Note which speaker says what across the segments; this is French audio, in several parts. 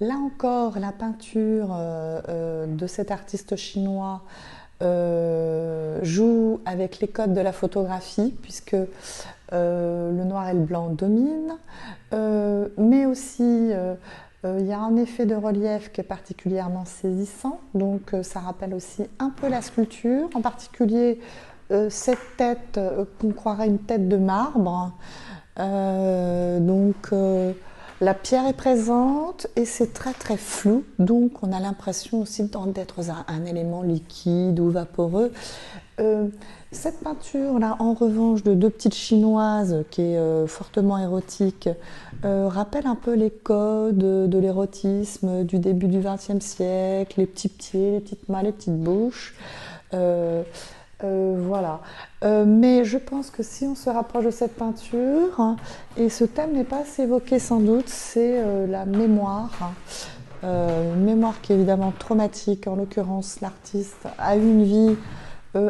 Speaker 1: Là encore, la peinture de cet artiste chinois joue avec les codes de la photographie, puisque le noir et le blanc dominent, mais aussi il y a un effet de relief qui est particulièrement saisissant, donc ça rappelle aussi un peu la sculpture, en particulier cette tête qu'on croirait une tête de marbre. La pierre est présente et c'est très très flou, donc on a l'impression aussi d'être un élément liquide ou vaporeux. Euh, cette peinture-là, en revanche, de deux petites chinoises, qui est fortement érotique, rappelle un peu les codes de l'érotisme du début du XXe siècle, les petits pieds, les petites mains, les petites bouches. Euh, voilà. Mais je pense que si on se rapproche de cette peinture, hein, et ce thème n'est pas assez évoqué sans doute, c'est la mémoire. Une mémoire qui est évidemment traumatique. En l'occurrence, l'artiste a eu une vie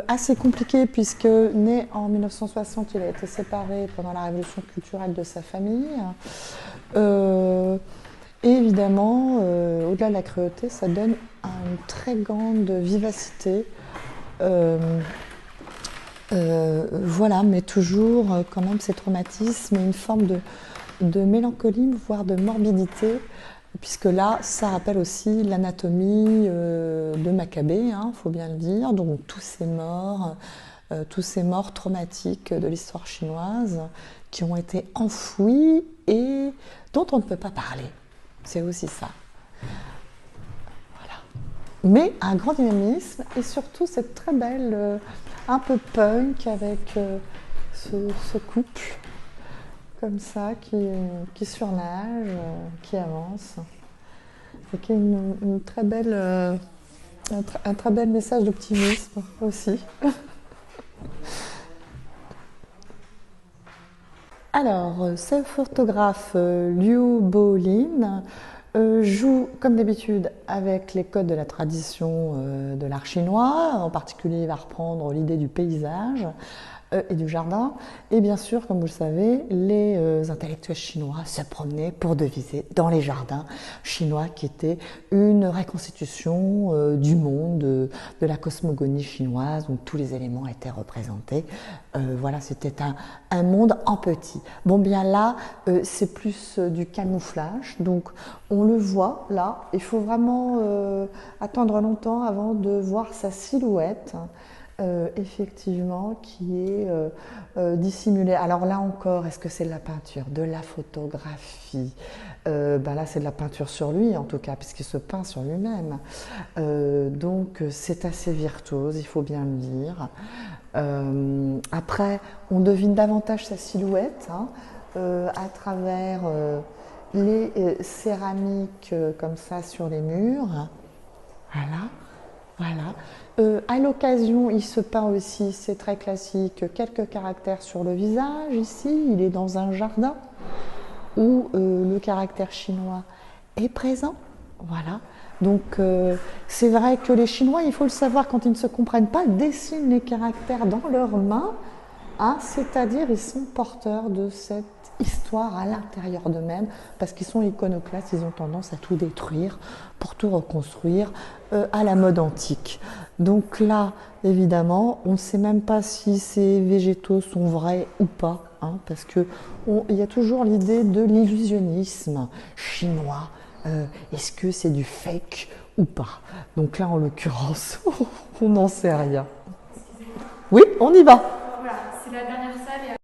Speaker 1: assez compliquée puisque, né en 1960, il a été séparé pendant la révolution culturelle de sa famille. Euh, et évidemment, au-delà de la cruauté, ça donne une très grande vivacité. Euh, voilà, mais toujours quand même ces traumatismes et une forme de mélancolie, voire de morbidité, puisque là, ça rappelle aussi l'anatomie de Maccabée, hein, faut bien le dire, donc tous ces morts traumatiques de l'histoire chinoise qui ont été enfouis et dont on ne peut pas parler. C'est aussi ça. Voilà. Mais un grand dynamisme et surtout cette très belle, un peu punk avec ce couple comme ça qui surnage, qui avance. Et qui est une très belle, un très bel message d'optimisme aussi. Alors, ce photographe Liu Bolin joue comme d'habitude avec les codes de la tradition de l'art chinois. En particulier, il va reprendre l'idée du paysage et du jardin. Et bien sûr, comme vous le savez, les intellectuels chinois se promenaient pour deviser dans les jardins chinois qui étaient une reconstitution du monde, de la cosmogonie chinoise où tous les éléments étaient représentés. Voilà, c'était un monde en petit. Bon, bien là, c'est plus du camouflage. Donc, on le voit là. Il faut vraiment attendre longtemps avant de voir sa silhouette. Effectivement, qui est dissimulée. Alors là encore, est-ce que c'est de la peinture, de la photographie? Là, c'est de la peinture sur lui, en tout cas, puisqu'il se peint sur lui-même. Donc, c'est assez virtuose, il faut bien le dire. Après, on devine davantage sa silhouette hein, à travers les céramiques comme ça sur les murs. Voilà, voilà. À l'occasion, il se peint aussi, c'est très classique, quelques caractères sur le visage. Ici, il est dans un jardin où le caractère chinois est présent. Voilà. Donc, c'est vrai que les Chinois, il faut le savoir, quand ils ne se comprennent pas, dessinent les caractères dans leurs mains, hein, c'est-à-dire ils sont porteurs de cette histoire à l'intérieur d'eux-mêmes, parce qu'ils sont iconoclastes, ils ont tendance à tout détruire pour tout reconstruire à la mode antique. Donc là, évidemment, on ne sait même pas si ces végétaux sont vrais ou pas, hein, parce qu'il y a toujours l'idée de l'illusionnisme chinois. Est-ce que c'est du fake ou pas? Donc là, en l'occurrence, on n'en sait rien. Oui, on y va.
Speaker 2: Voilà, c'est la dernière salle.